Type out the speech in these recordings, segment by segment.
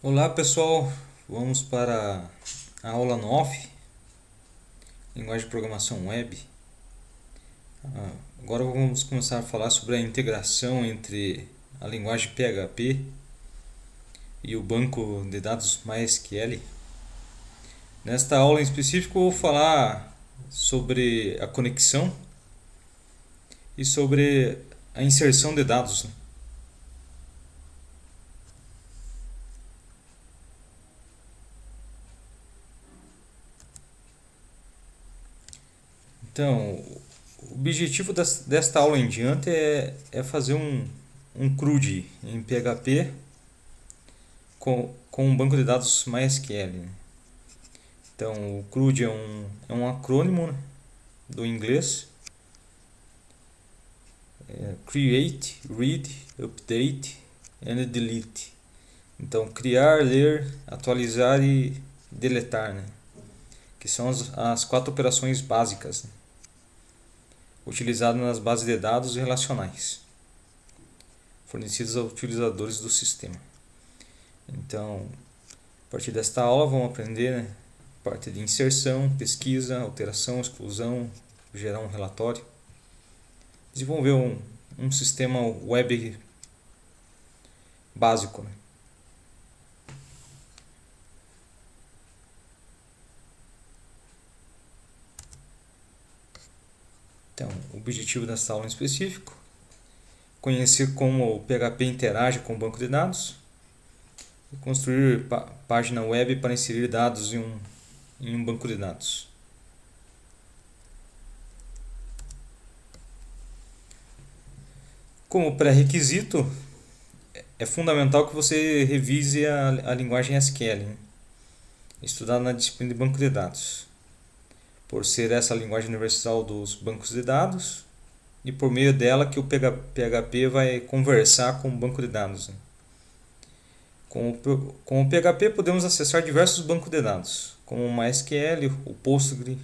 Olá pessoal, vamos para a aula 9, linguagem de programação web. Agora vamos começar a falar sobre a integração entre a linguagem PHP e o banco de dados MySQL. Nesta aula em específico eu vou falar sobre a conexão e sobre a inserção de dados. Então, o objetivo desta aula em diante é fazer um CRUD em PHP com um banco de dados MySQL. Né? Então, o CRUD é um acrônimo, né, do inglês. Create, Read, Update and Delete. Então, criar, ler, atualizar e deletar, né? Que são as 4 operações básicas, né, utilizadas nas bases de dados relacionais fornecidas aos utilizadores do sistema. Então, a partir desta aula vamos aprender, né, parte de inserção, pesquisa, alteração, exclusão, gerar um relatório, desenvolver um sistema web básico. Né? Então, o objetivo dessa aula em específico: conhecer como o PHP interage com o banco de dados, e construir página web para inserir dados em um banco de dados. Como pré-requisito, é fundamental que você revise a linguagem SQL, né? Estudada na disciplina de banco de dados, por ser essa a linguagem universal dos bancos de dados e por meio dela que o PHP vai conversar com o banco de dados. Né? Com o PHP podemos acessar diversos bancos de dados, como o MySQL, o Postgre,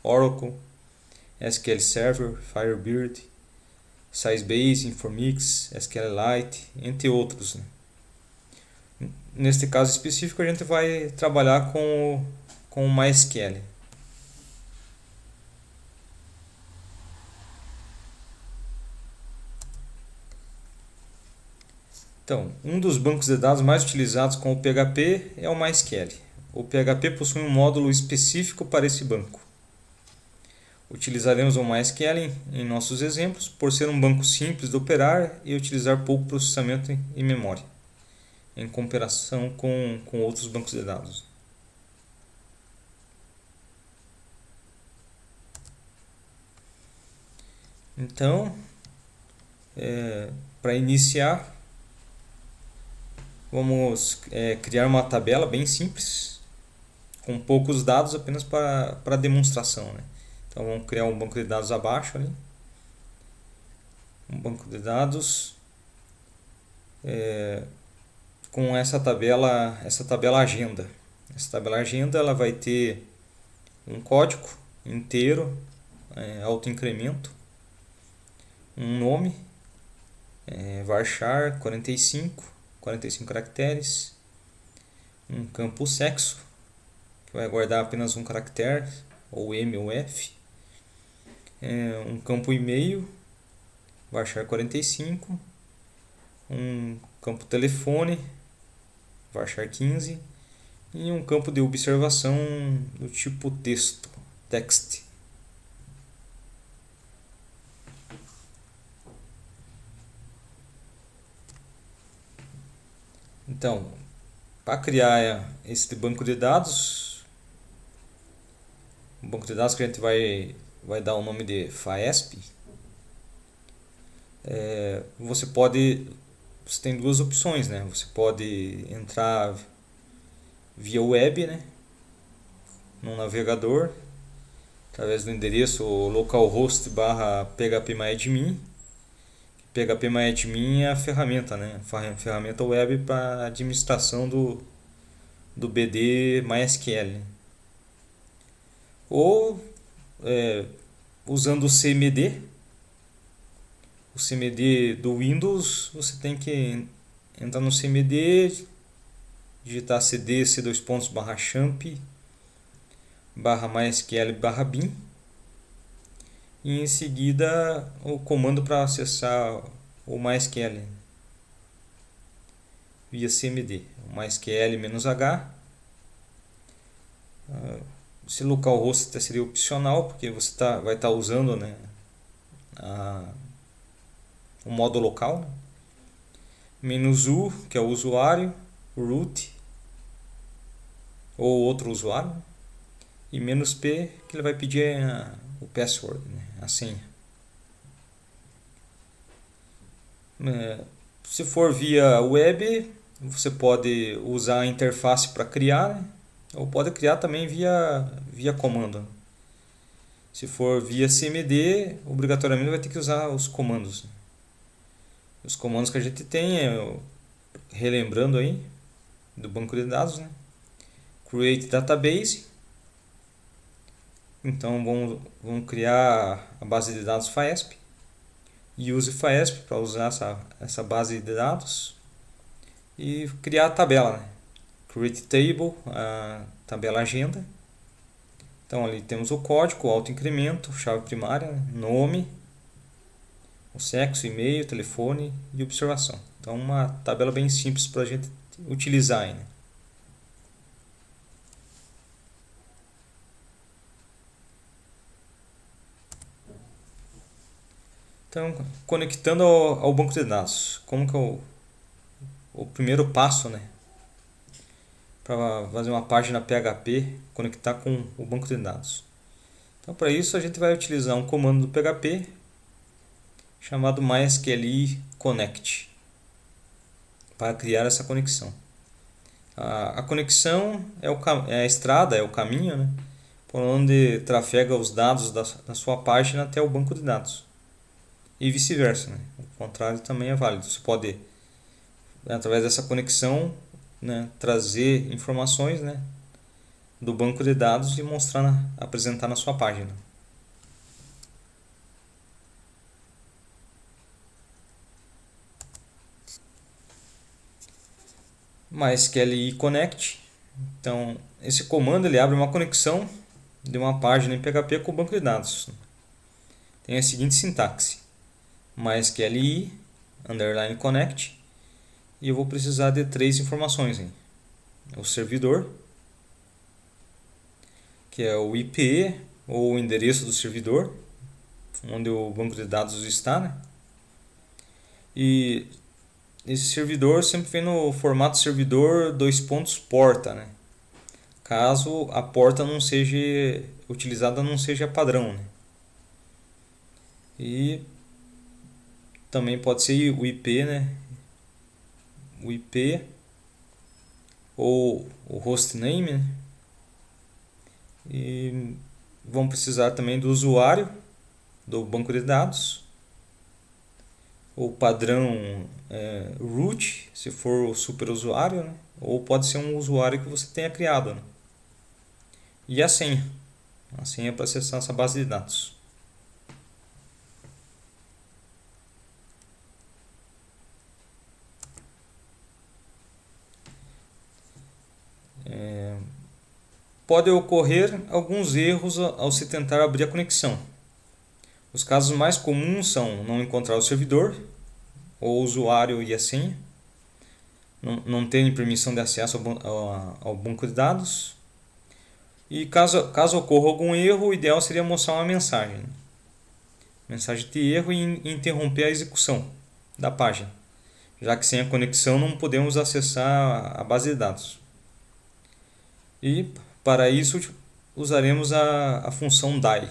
Oracle, SQL Server, Firebird, Sysbase, Informix, SQLite, entre outros. Né? Neste caso específico a gente vai trabalhar com o MySQL. Então, um dos bancos de dados mais utilizados com o PHP é o MySQL. O PHP possui um módulo específico para esse banco. Utilizaremos o MySQL em nossos exemplos por ser um banco simples de operar e utilizar pouco processamento em memória, em comparação com outros bancos de dados. Então, para iniciar, vamos criar uma tabela bem simples, com poucos dados apenas para demonstração. Né? Então vamos criar um banco de dados abaixo ali. Um banco de dados com essa tabela agenda. Essa tabela agenda ela vai ter um código inteiro, autoincremento, um nome, varchar 45 caracteres, um campo sexo, que vai guardar apenas um caractere, ou M ou F, um campo e-mail, varchar 45, um campo telefone, varchar 15, e um campo de observação do tipo texto, text. Então, para criar esse banco de dados, um banco de dados que a gente vai dar o nome de FAESP, você tem duas opções, né? Você pode entrar via web, né? No navegador, através do endereço localhost/phpMyAdmin. phpMyAdmin é a ferramenta, né? A ferramenta web para administração do BD MySQL. Ou usando o CMD, o CMD do Windows, você tem que entrar no CMD, digitar cd c:/champ /mysql/bin e em seguida o comando para acessar o MySQL via cmd, o MySQL-h. Esse localhost até seria opcional, porque você vai estar usando, né, o modo local, né? "-u", que é o usuário, root ou outro usuário, e "-p", que ele vai pedir o password, né, a senha. Se for via web, você pode usar a interface para criar, né? Ou pode criar também via comando. Se for via cmd, obrigatoriamente vai ter que usar os comandos. Os comandos que a gente tem, relembrando aí, do banco de dados, né? Create database. Então vamos criar a base de dados FAESP. Use FAESP para usar essa base de dados. E criar a tabela, né? Create table, a tabela agenda. Então ali temos o código, o autoincremento, chave primária, né? Nome, o sexo, e-mail, telefone e observação. Então uma tabela bem simples para a gente utilizar aí, né? Então, conectando ao banco de dados, como que é o primeiro passo, né, para fazer uma página PHP, conectar com o banco de dados. Então, para isso a gente vai utilizar um comando do PHP chamado MySQL connect para criar essa conexão. A conexão é a estrada, é o caminho, né, por onde trafega os dados da sua página até o banco de dados. E vice-versa, né? O contrário também é válido. Você pode, através dessa conexão, né, trazer informações, né, do banco de dados e apresentar na sua página. MySQL connect. Então, esse comando ele abre uma conexão de uma página em PHP com o banco de dados. Tem a seguinte sintaxe: MySQL underline connect, e eu vou precisar de 3 informações, hein? O servidor, que é o IP ou o endereço do servidor, onde o banco de dados está, né? E esse servidor sempre vem no formato servidor porta, né? Caso a porta não seja utilizada, não seja padrão, né? E também pode ser o IP, né? O IP ou o hostname, né? E vamos precisar também do usuário do banco de dados, o padrão root, se for o superusuário, né? Ou pode ser um usuário que você tenha criado, né? E a senha para acessar essa base de dados. Pode ocorrer alguns erros ao se tentar abrir a conexão. Os casos mais comuns são não encontrar o servidor, ou o usuário e a senha, não terem permissão de acesso ao banco de dados. E caso ocorra algum erro, o ideal seria mostrar uma mensagem, né? Mensagem de erro e interromper a execução da página, já que sem a conexão não podemos acessar a base de dados. E para isso usaremos a função die.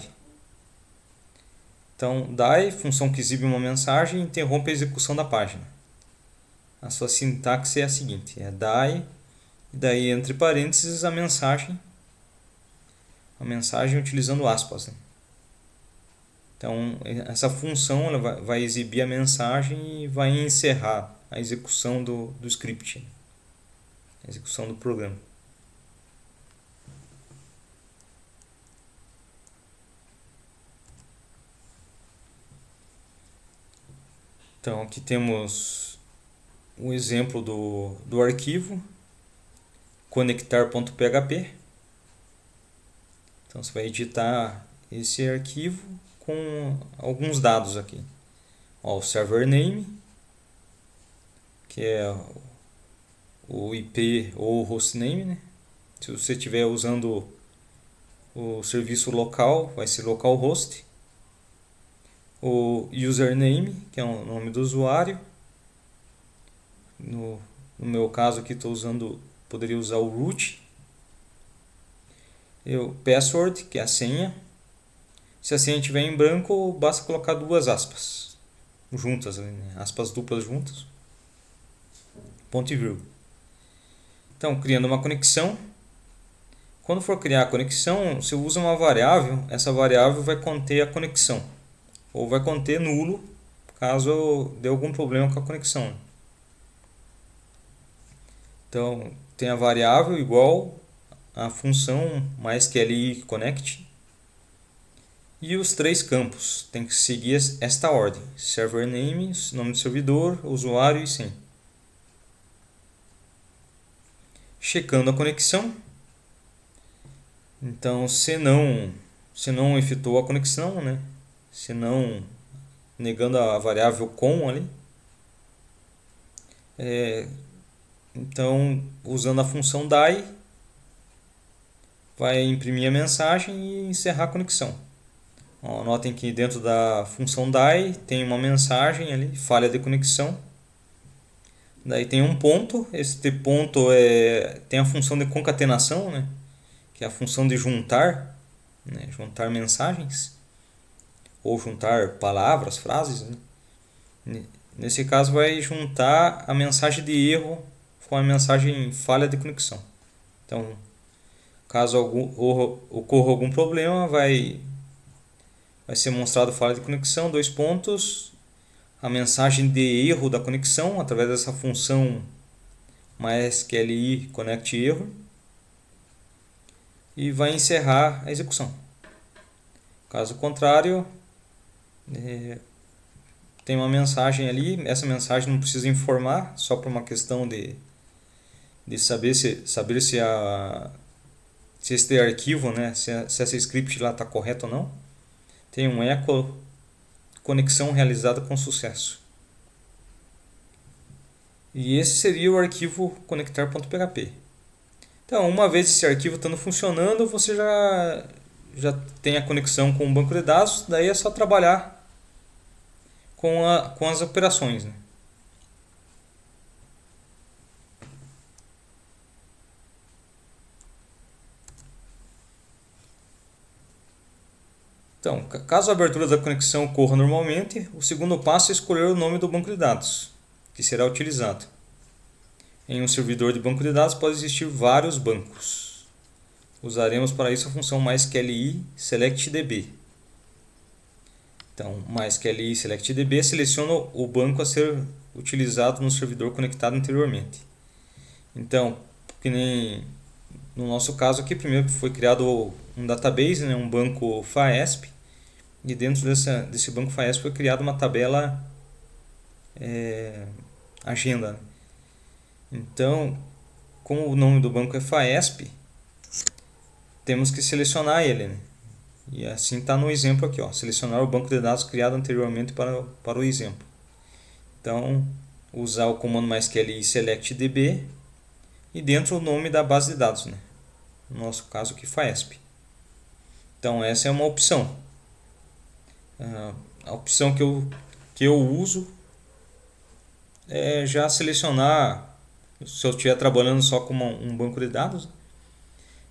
Então, die, função que exibe uma mensagem e interrompe a execução da página. A sua sintaxe é a seguinte: é die, e daí entre parênteses a mensagem utilizando aspas, né? Então, essa função ela vai exibir a mensagem e vai encerrar a execução do script, a execução do programa. Então, aqui temos um exemplo do arquivo. conectar.php. Então você vai editar esse arquivo com alguns dados aqui. Ó, o server name, que é o IP ou o hostname, né? Se você estiver usando o serviço local, vai ser localhost. O username, que é o nome do usuário. No meu caso aqui poderia usar o root. E o password, que é a senha. Se a senha estiver em branco, basta colocar duas aspas juntas, né? Aspas duplas juntas. Ponto e vírgula. Então, criando uma conexão. Quando for criar a conexão, você usa uma variável. Essa variável vai conter a conexão. Ou vai conter nulo, caso dê algum problema com a conexão. Então, tem a variável igual a função MySQLi connect. E os três campos. Tem que seguir esta ordem. Server name, nome do servidor, usuário e senha. Checando a conexão. Então, se não efetuou a conexão, né? Se não, negando a variável com ali. Então, usando a função die, vai imprimir a mensagem e encerrar a conexão. Ó, notem que dentro da função die tem uma mensagem ali, falha de conexão. Daí tem um ponto, este ponto tem a função de concatenação, né? Que é a função de juntar, né? Juntar mensagens. Ou juntar palavras, frases, né? Nesse caso vai juntar a mensagem de erro com a mensagem falha de conexão. Então, caso ocorra algum problema, vai ser mostrado falha de conexão, dois pontos, a mensagem de erro da conexão através dessa função MySQLi connect erro e vai encerrar a execução. Caso contrário, tem uma mensagem ali, essa mensagem não precisa informar, só por uma questão de saber se este arquivo, né, se essa script lá está correta ou não. Tem um echo conexão realizada com sucesso. E esse seria o arquivo conectar.php. Então, uma vez esse arquivo estando funcionando, você já tem a conexão com o banco de dados, daí é só trabalhar com as operações, né? Então, caso a abertura da conexão ocorra normalmente, o segundo passo é escolher o nome do banco de dados, que será utilizado. Em um servidor de banco de dados pode existir vários bancos. Usaremos para isso a função MySQLi selectDB. Então, MySQLi selectDB seleciona o banco a ser utilizado no servidor conectado anteriormente. Então, que nem no nosso caso aqui, primeiro foi criado um database, né, um banco FAESP, e dentro desse banco FAESP foi criada uma tabela agenda. Então, como o nome do banco é FAESP, temos que selecionar ele, né? E assim está no exemplo aqui, ó, selecionar o banco de dados criado anteriormente para o exemplo. Então, usar o comando MySQLi selectDB e dentro o nome da base de dados, né? No nosso caso aqui, FAESP. Então, essa é uma opção. A opção que eu uso é já selecionar, se eu estiver trabalhando só com um banco de dados,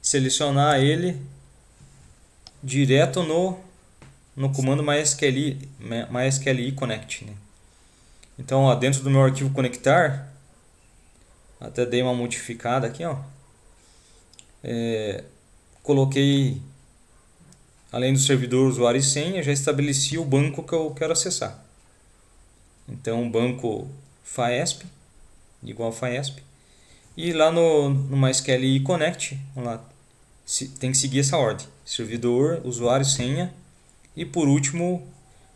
selecionar ele direto no comando MySQLi connect, né? Então, ó, dentro do meu arquivo conectar, até dei uma modificada aqui, ó. Coloquei, além do servidor, usuário e senha, já estabeleci o banco que eu quero acessar. Então, banco FAESP, igual a FAESP. E lá no MySQLi connect, vamos lá, tem que seguir essa ordem: servidor, usuário, senha e por último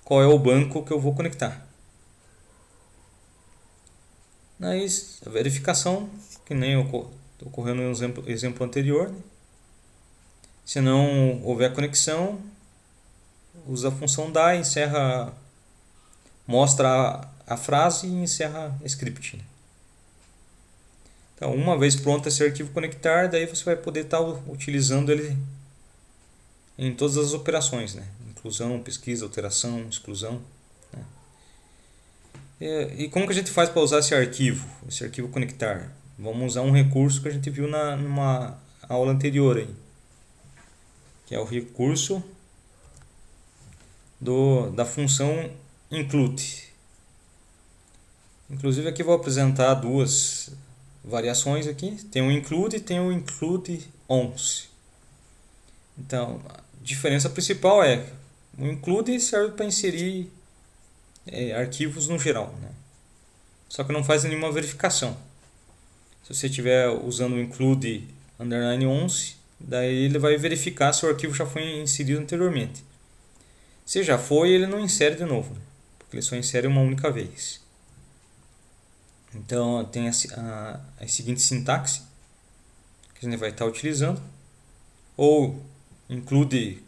qual é o banco que eu vou conectar. Aí a verificação, que nem eu ocorrendo no exemplo anterior, né? Se não houver conexão, usa a função DA, encerra, mostra a frase e encerra script, né? Então, uma vez pronto esse arquivo conectar, daí você vai poder estar utilizando ele em todas as operações, né? Inclusão, pesquisa, alteração, exclusão, né? E como que a gente faz para usar esse arquivo conectar? Vamos usar um recurso que a gente viu numa aula anterior aí, que é o recurso da função include. Inclusive aqui vou apresentar duas variações aqui. Tem o include e tem o include once. Então, a diferença principal é o include serve para inserir arquivos no geral, né? Só que não faz nenhuma verificação. Se você estiver usando o include underline once, daí ele vai verificar se o arquivo já foi inserido anteriormente. Se já foi, ele não insere de novo, né? Porque ele só insere uma única vez. Então tem a seguinte sintaxe que a gente vai estar utilizando: ou include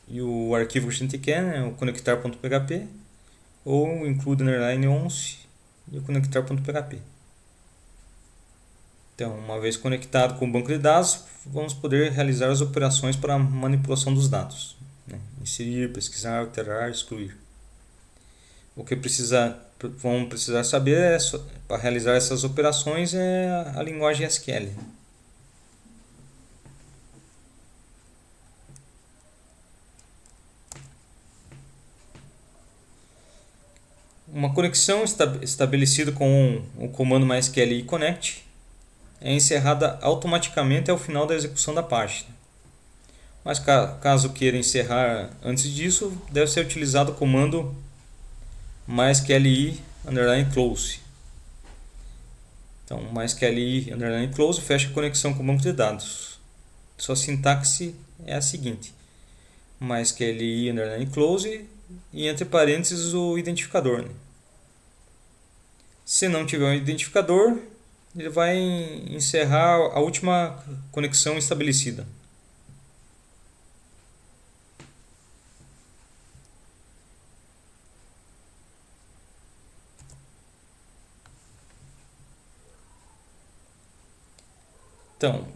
e o arquivo que a gente quer, né, o conectar.php, ou include underline once e o conectar.php. Então, uma vez conectado com o banco de dados, vamos poder realizar as operações para a manipulação dos dados, né? Inserir, pesquisar, alterar, excluir. O que vamos precisar saber para realizar essas operações é a linguagem SQL. Uma conexão estabelecida com o comando MySQL connect é encerrada automaticamente ao final da execução da página. Mas caso queira encerrar antes disso, deve ser utilizado o comando MySQL_close. Então, MySQL_close fecha a conexão com o banco de dados. Sua sintaxe é a seguinte: MySQL_close e entre parênteses o identificador, né? Se não tiver um identificador, ele vai encerrar a última conexão estabelecida. Então,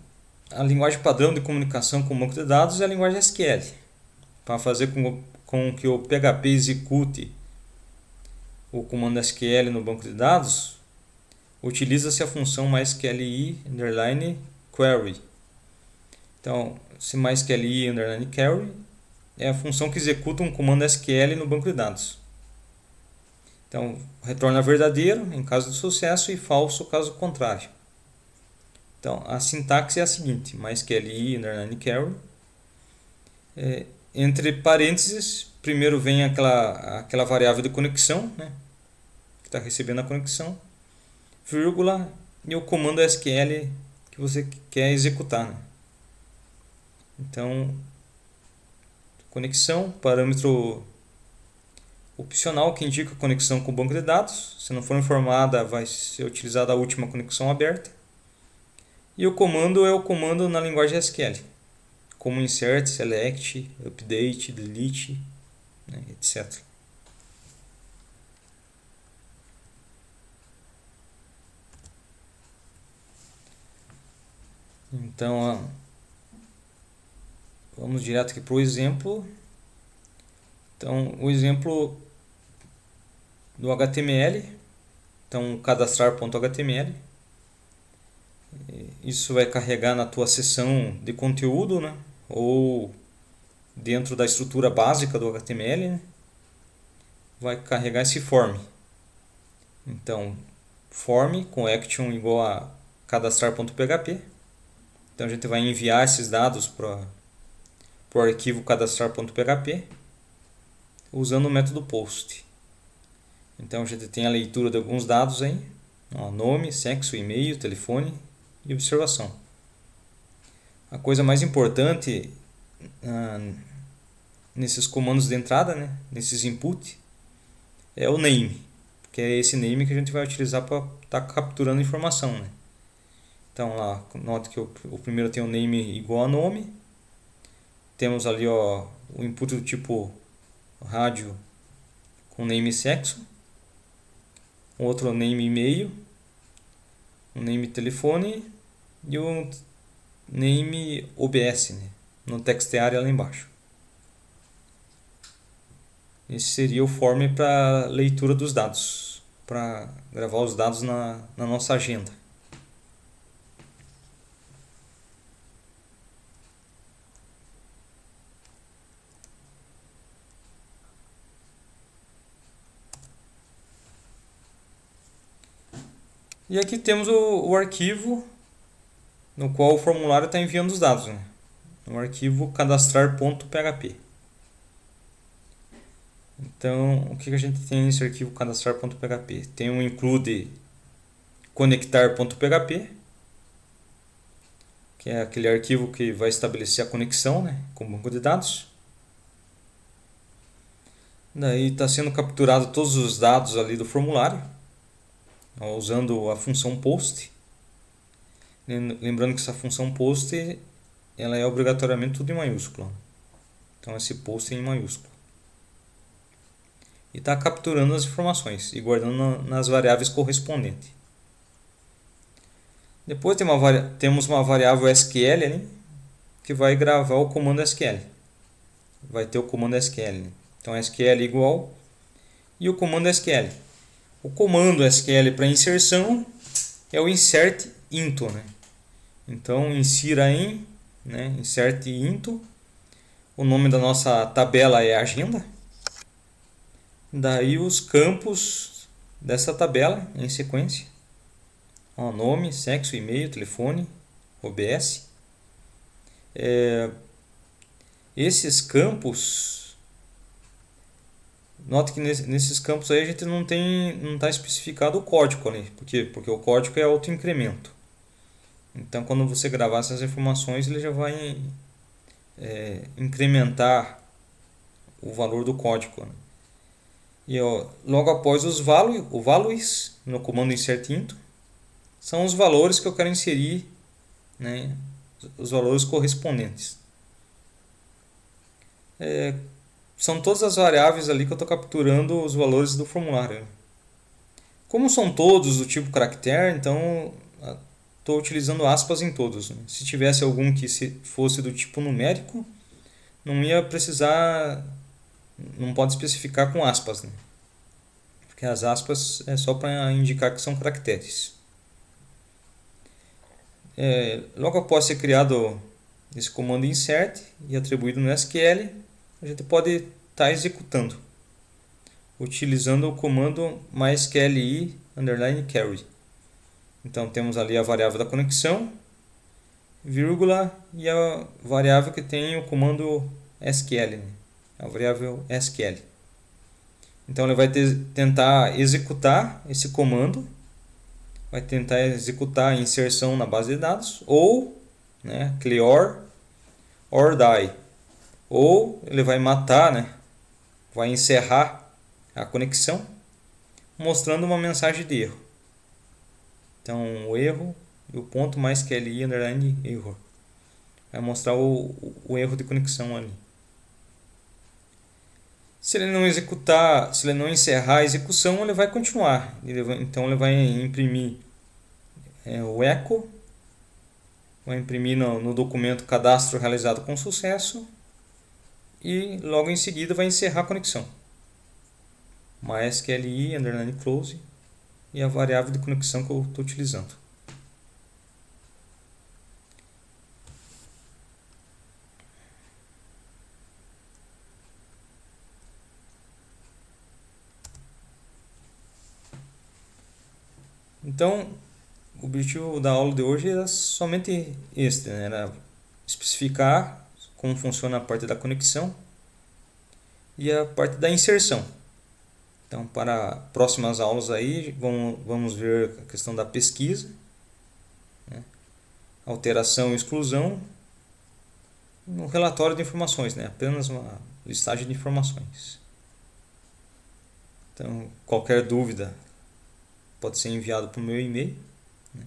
a linguagem padrão de comunicação com o banco de dados é a linguagem SQL. Para fazer com que o PHP execute o comando SQL no banco de dados, utiliza-se a função MySQLi_query. Então, esse MySQLi_query é a função que executa um comando SQL no banco de dados. Então, retorna verdadeiro em caso de sucesso e falso caso contrário. Então, a sintaxe é a seguinte: MySQLi_query. Entre parênteses, primeiro vem aquela variável de conexão, né, que está recebendo a conexão, vírgula, e o comando SQL que você quer executar, né? Então, conexão, parâmetro opcional que indica a conexão com o banco de dados. Se não for informada, vai ser utilizada a última conexão aberta. E o comando é o comando na linguagem SQL, como insert, select, update, delete, né, etc. Então, vamos direto aqui para o exemplo. Então, o exemplo do HTML. Então, cadastrar.html. Isso vai carregar na tua seção de conteúdo, né, ou dentro da estrutura básica do HTML, né, vai carregar esse form. Então, form com action igual a cadastrar.php. Então, a gente vai enviar esses dados para o arquivo cadastrar.php usando o método post. Então, a gente tem a leitura de alguns dados aí: nome, sexo, e-mail, telefone e observação. A coisa mais importante nesses comandos de entrada, né, nesses input, é o name, porque é esse name que a gente vai utilizar para estar capturando informação, né? Então lá, note que o primeiro tem o name igual a nome. Temos ali o input do tipo rádio com name e sexo. Um outro name e-mail. Um name telefone. E um name OBS, né, no text area lá embaixo. Esse seria o form para leitura dos dados, para gravar os dados na nossa agenda. E aqui temos o arquivo no qual o formulário está enviando os dados, né? O arquivo cadastrar.php. Então, o que a gente tem nesse arquivo cadastrar.php? Tem um include conectar.php, que é aquele arquivo que vai estabelecer a conexão, né, com o banco de dados. Daí está sendo capturado todos os dados ali do formulário, usando a função post. Lembrando que essa função post ela é obrigatoriamente tudo em maiúsculo. Então esse post é em maiúsculo. E está capturando as informações e guardando nas variáveis correspondentes. Depois temos uma variável SQL ali, que vai gravar o comando SQL. Vai ter o comando SQL. Né? Então SQL igual e o comando SQL. O comando SQL para inserção é o insert into. Né? Então insira em, né? Insert into. O nome da nossa tabela é agenda. Daí os campos dessa tabela em sequência. Nome, sexo, e-mail, telefone, OBS. Esses campos, note que nesses campos aí a gente não está especificado o código ali, porque o código é autoincremento. Então quando você gravar essas informações ele já vai incrementar o valor do código. Né? E logo após os values no comando insert into são os valores que eu quero inserir, né, os valores correspondentes. São todas as variáveis ali que eu estou capturando os valores do formulário. Como são todos do tipo caractere, então estou utilizando aspas em todos. Né? Se tivesse algum que fosse do tipo numérico, não ia precisar, não pode especificar com aspas. Né? Porque as aspas é só para indicar que são caracteres. Logo após ser criado esse comando insert e atribuído no SQL, a gente pode estar executando, utilizando o comando mysqli_carry. Então temos ali a variável da conexão, vírgula, e a variável que tem o comando SQL, né? A variável SQL. Então ele vai tentar executar esse comando, vai tentar executar a inserção na base de dados, ou, né, clear or die, ou ele vai matar, né, vai encerrar a conexão, mostrando uma mensagem de erro. Então o erro e o ponto mysqli_error vai mostrar o erro de conexão ali. Se ele não executar, se ele não encerrar a execução, ele vai continuar. Então ele vai imprimir o echo, vai imprimir no documento cadastro realizado com sucesso e logo em seguida vai encerrar a conexão. mysqli_close e a variável de conexão que eu estou utilizando. Então, o objetivo da aula de hoje era somente este, né? Era especificar como funciona a parte da conexão e a parte da inserção. Então, para próximas aulas aí, vamos ver a questão da pesquisa, né? Alteração e exclusão, um relatório de informações, né? Apenas uma listagem de informações. Então, qualquer dúvida pode ser enviado para o meu e-mail, né?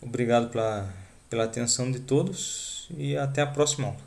Obrigado pela atenção de todos e até a próxima aula.